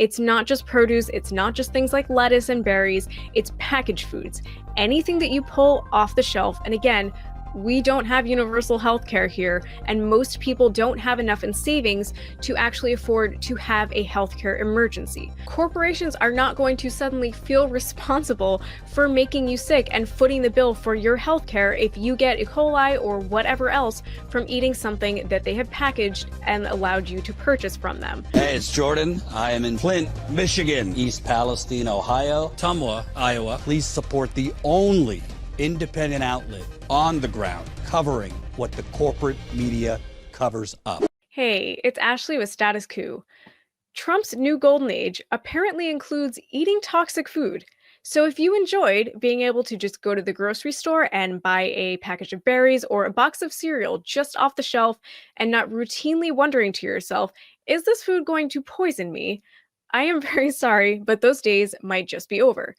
It's not just produce, it's not just things like lettuce and berries, it's packaged foods. Anything that you pull off the shelf, and again, we don't have universal health care here, and most people don't have enough in savings to actually afford to have a healthcare emergency. Corporations are not going to suddenly feel responsible for making you sick and footing the bill for your healthcare if you get E. coli or whatever else from eating something that they have packaged and allowed you to purchase from them. Hey, it's Jordan. I am in Flint, Michigan, East Palestine, Ohio, Tumwa, Iowa. Please support the only independent outlet on the ground covering what the corporate media covers up. Hey, it's Ashley with Status Coup. Trump's new golden age apparently includes eating toxic food. So if you enjoyed being able to just go to the grocery store and buy a package of berries or a box of cereal just off the shelf and not routinely wondering to yourself, is this food going to poison me? I am very sorry, but those days might just be over.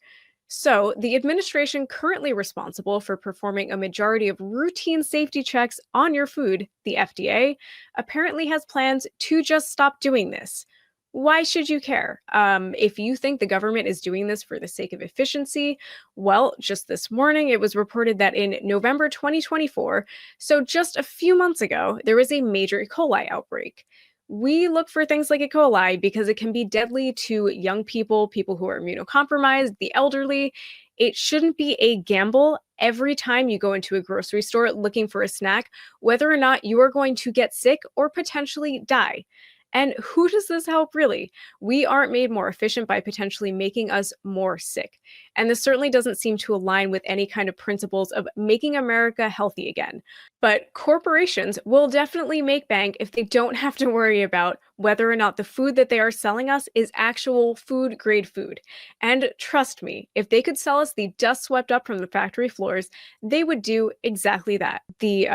So, the administration currently responsible for performing a majority of routine safety checks on your food, the FDA, apparently has plans to just stop doing this. Why should you care? If you think the government is doing this for the sake of efficiency, well, just this morning it was reported that in November 2024, so just a few months ago, there was a major E. coli outbreak. We look for things like E. coli because it can be deadly to young people, people who are immunocompromised, the elderly. It shouldn't be a gamble every time you go into a grocery store looking for a snack, whether or not you are going to get sick or potentially die. And who does this help, really? We aren't made more efficient by potentially making us more sick. And this certainly doesn't seem to align with any kind of principles of making America healthy again. But corporations will definitely make bank if they don't have to worry about whether or not the food that they are selling us is actual food grade food. And trust me, if they could sell us the dust swept up from the factory floors, they would do exactly that. The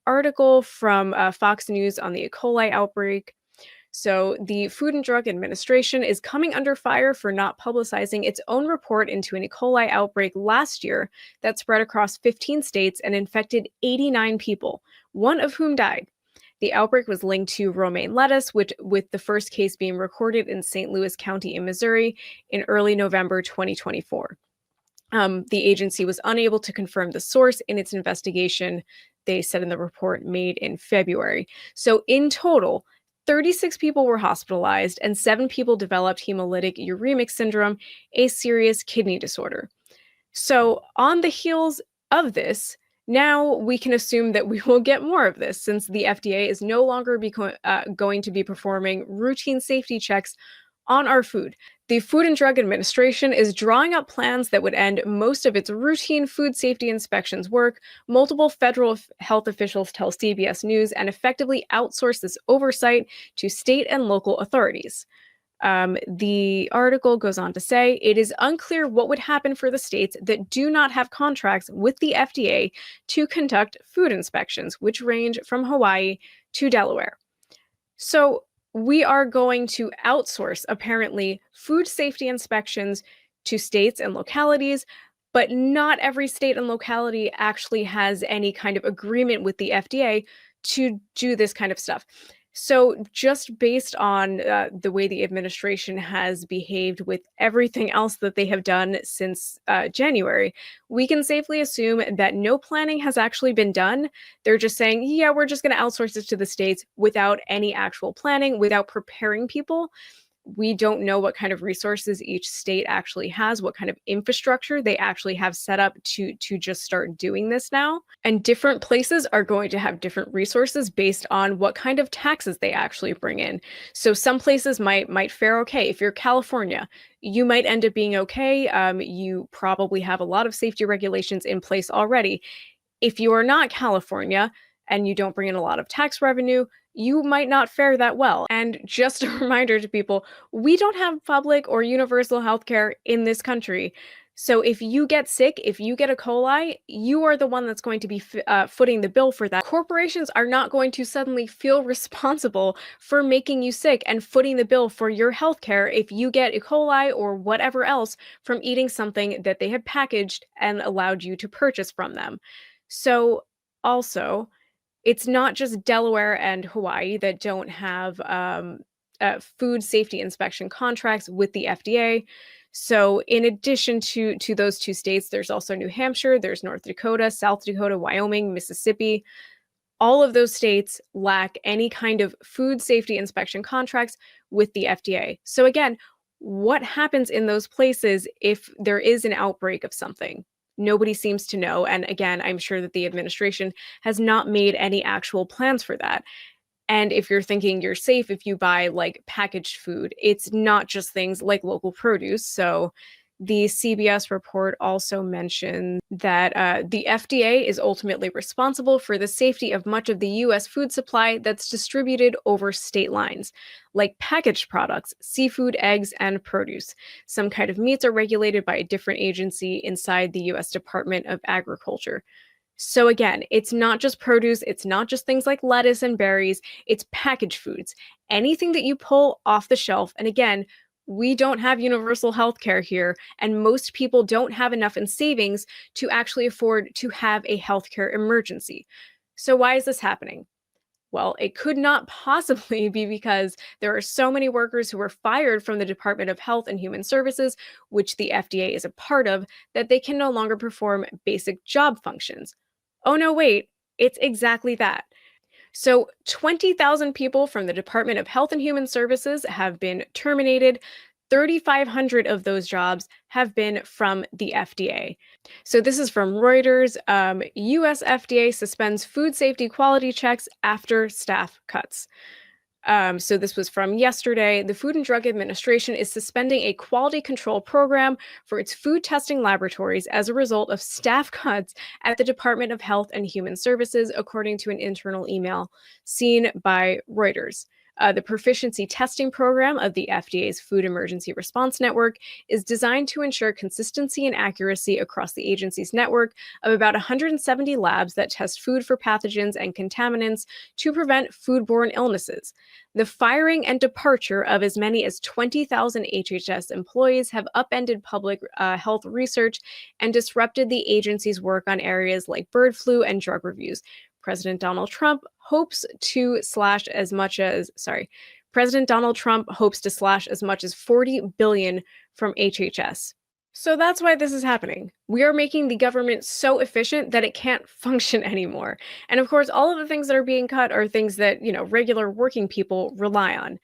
article from Fox News on the E. coli outbreak. So, the Food and Drug Administration is coming under fire for not publicizing its own report into an E. coli outbreak last year that spread across 15 states and infected 89 people, one of whom died. The outbreak was linked to romaine lettuce, with the first case being recorded in St. Louis County in Missouri in early November 2024. The agency was unable to confirm the source in its investigation, they said in the report made in February. So, in total, 36 people were hospitalized and 7 people developed hemolytic uremic syndrome, a serious kidney disorder. So, on the heels of this, now we can assume that we will get more of this since the FDA is no longer going to be performing routine safety checks on our food. The Food and Drug Administration is drawing up plans that would end most of its routine food safety inspections work, multiple federal health officials tell CBS News, and effectively outsource this oversight to state and local authorities. The article goes on to say it is unclear what would happen for the states that do not have contracts with the FDA to conduct food inspections, which range from Hawaii to Delaware. So, we are going to outsource, apparently, food safety inspections to states and localities, but not every state and locality actually has any kind of agreement with the FDA to do this kind of stuff. So just based on the way the administration has behaved with everything else that they have done since January, we can safely assume that no planning has actually been done. They're just saying, yeah, we're just going to outsource this to the states without any actual planning, without preparing people. We don't know what kind of resources each state actually has, what kind of infrastructure they actually have set up to just start doing this now. And different places are going to have different resources based on what kind of taxes they actually bring in. So some places might fare okay. If you're California, you might end up being okay. You probably have a lot of safety regulations in place already. If you are not California and you don't bring in a lot of tax revenue, you might not fare that well. And just a reminder to people, we don't have public or universal healthcare in this country. So if you get sick, if you get E. coli, you are the one that's going to be footing the bill for that. Corporations are not going to suddenly feel responsible for making you sick and footing the bill for your healthcare if you get E. coli or whatever else from eating something that they have packaged and allowed you to purchase from them. So also, it's not just Delaware and Hawaii that don't have food safety inspection contracts with the FDA. So in addition to those two states, there's also New Hampshire, there's North Dakota, South Dakota, Wyoming, Mississippi. All of those states lack any kind of food safety inspection contracts with the FDA. So again, what happens in those places if there is an outbreak of something? Nobody seems to know. And again, I'm sure that the administration has not made any actual plans for that. And if you're thinking you're safe if you buy like packaged food, it's not just things like local produce. So the CBS report also mentioned that the FDA is ultimately responsible for the safety of much of the US food supply that's distributed over state lines, like packaged products, seafood, eggs, and produce. Some kind of meats are regulated by a different agency inside the US Department of Agriculture. So again, it's not just produce, it's not just things like lettuce and berries, it's packaged foods. Anything that you pull off the shelf. And again, we don't have universal health care here, and most people don't have enough in savings to actually afford to have a healthcare emergency. So why is this happening? Well, it could not possibly be because there are so many workers who were fired from the Department of Health and Human Services, which the FDA is a part of, that they can no longer perform basic job functions. Oh, no, wait, it's exactly that. So 20,000 people from the Department of Health and Human Services have been terminated. 3,500 of those jobs have been from the FDA. So this is from Reuters. US FDA suspends food safety quality checks after staff cuts. So this was from yesterday. The Food and Drug Administration is suspending a quality control program for its food testing laboratories as a result of staff cuts at the Department of Health and Human Services, according to an internal email seen by Reuters. The proficiency testing program of the FDA's Food Emergency Response Network is designed to ensure consistency and accuracy across the agency's network of about 170 labs that test food for pathogens and contaminants to prevent foodborne illnesses. The firing and departure of as many as 20,000 HHS employees have upended public health research and disrupted the agency's work on areas like bird flu and drug reviews. President Donald Trump hopes to slash as much as President Donald Trump hopes to slash as much as $40 billion from HHS. So that's why this is happening. We are making the government so efficient that it can't function anymore. And of course, all of the things that are being cut are things that, regular working people rely on.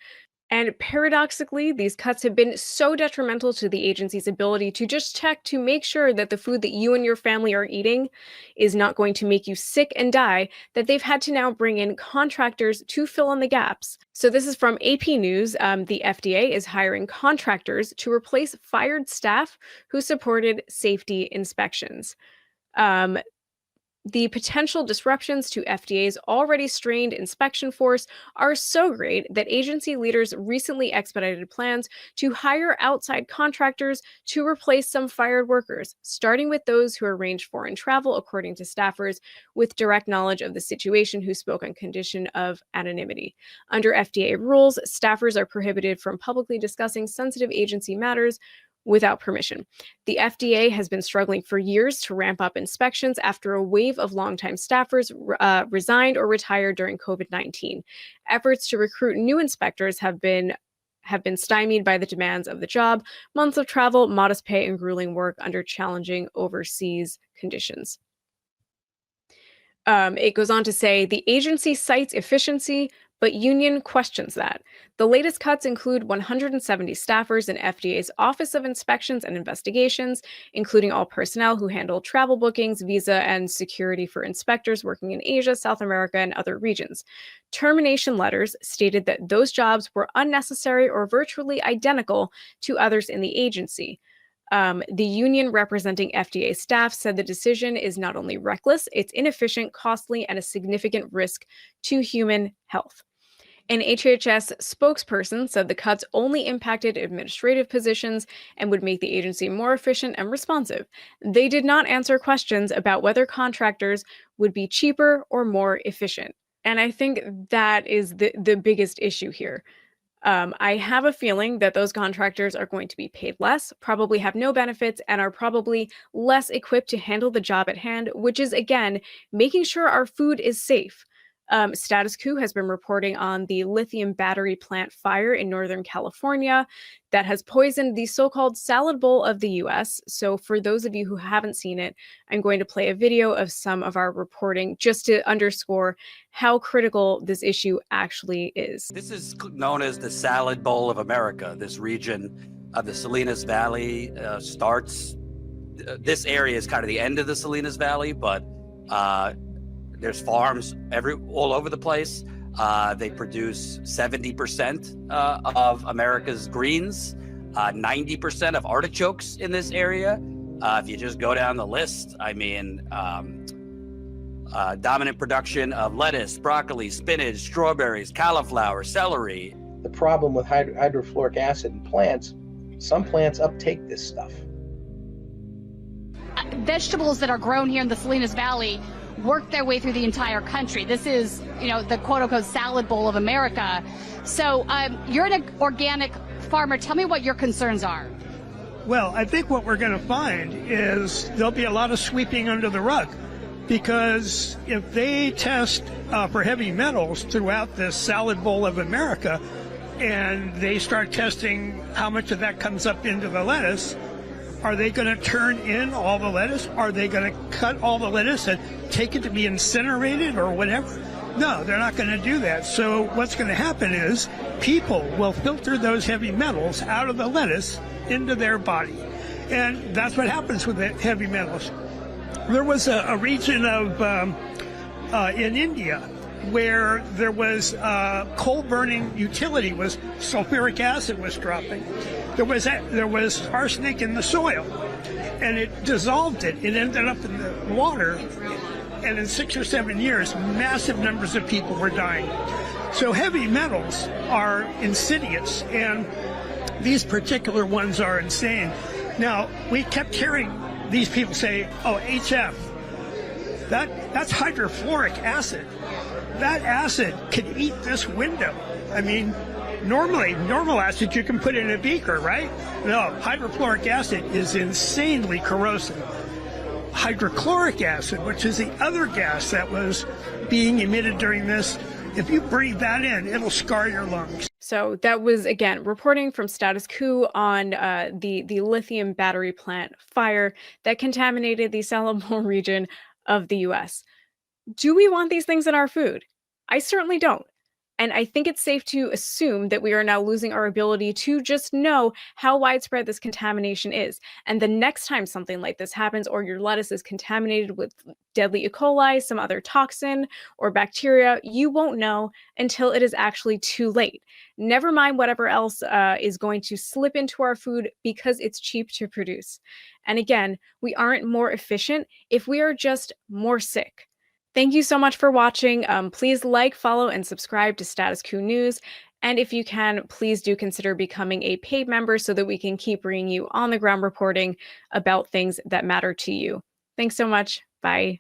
And paradoxically, these cuts have been so detrimental to the agency's ability to just check to make sure that the food that you and your family are eating is not going to make you sick and die that they've had to now bring in contractors to fill in the gaps. So this is from AP News. The FDA is hiring contractors to replace fired staff who supported safety inspections. The potential disruptions to FDA's already strained inspection force are so great that agency leaders recently expedited plans to hire outside contractors to replace some fired workers, starting with those who arranged foreign travel, according to staffers with direct knowledge of the situation who spoke on condition of anonymity. Under FDA rules, staffers are prohibited from publicly discussing sensitive agency matters without permission. The FDA has been struggling for years to ramp up inspections after a wave of longtime staffers resigned or retired during COVID-19. Efforts to recruit new inspectors have been stymied by the demands of the job, months of travel, modest pay, and grueling work under challenging overseas conditions. It goes on to say the agency cites efficiency, but union questions that. The latest cuts include 170 staffers in FDA's Office of Inspections and Investigations, including all personnel who handle travel bookings, visa, and security for inspectors working in Asia, South America, and other regions. Termination letters stated that those jobs were unnecessary or virtually identical to others in the agency. The union representing FDA staff said the decision is not only reckless, it's inefficient, costly, and a significant risk to human health. An HHS spokesperson said the cuts only impacted administrative positions and would make the agency more efficient and responsive. They did not answer questions about whether contractors would be cheaper or more efficient. And I think that is the biggest issue here. I have a feeling that those contractors are going to be paid less, probably have no benefits, and are probably less equipped to handle the job at hand, which is, again, making sure our food is safe. Status Coup has been reporting on the lithium battery plant fire in Northern California that has poisoned the so-called salad bowl of the US. So for those of you who haven't seen it, I'm going to play a video of some of our reporting just to underscore how critical this issue actually is. This is known as the salad bowl of America. This region of the Salinas Valley starts. This area is kind of the end of the Salinas Valley, but there's farms all over the place. They produce 70% of America's greens, 90% of artichokes in this area. If you just go down the list, I mean, dominant production of lettuce, broccoli, spinach, strawberries, cauliflower, celery. The problem with hydrofluoric acid in plants, some plants uptake this stuff. Vegetables that are grown here in the Salinas Valley work their way through the entire country. This is, the quote-unquote salad bowl of America. So you're an organic farmer. Tell me what your concerns are. Well, I think what we're going to find is there'll be a lot of sweeping under the rug, because if they test for heavy metals throughout this salad bowl of America, and they start testing how much of that comes up into the lettuce, are they going to turn in all the lettuce? Are they going to cut all the lettuce and take it to be incinerated or whatever? No, they're not going to do that. So what's going to happen is people will filter those heavy metals out of the lettuce into their body. And that's what happens with the heavy metals. There was a region of in India where there was coal burning utility, was sulfuric acid was dropping. There was arsenic in the soil, and it dissolved it. It ended up in the water, and in 6 or 7 years, massive numbers of people were dying. So heavy metals are insidious, and these particular ones are insane. Now, we kept hearing these people say, oh, HF, that's hydrofluoric acid. That acid can eat this window. I mean, normal acid you can put in a beaker, right? No, hydrofluoric acid is insanely corrosive. Hydrochloric acid, which is the other gas that was being emitted during this, if you breathe that in, it'll scar your lungs. So that was, again, reporting from Status Coup on the lithium battery plant fire that contaminated the salad bowl region of the US. Do we want these things in our food? I certainly don't. And I think it's safe to assume that we are now losing our ability to just know how widespread this contamination is. And the next time something like this happens, or your lettuce is contaminated with deadly E. coli, some other toxin or bacteria, you won't know until it is actually too late. Never mind whatever else is going to slip into our food because it's cheap to produce. And again, we aren't more efficient if we are just more sick. Thank you so much for watching. Please like, follow, and subscribe to Status Coup News. And if you can, please do consider becoming a paid member so that we can keep bringing you on-the-ground reporting about things that matter to you. Thanks so much. Bye.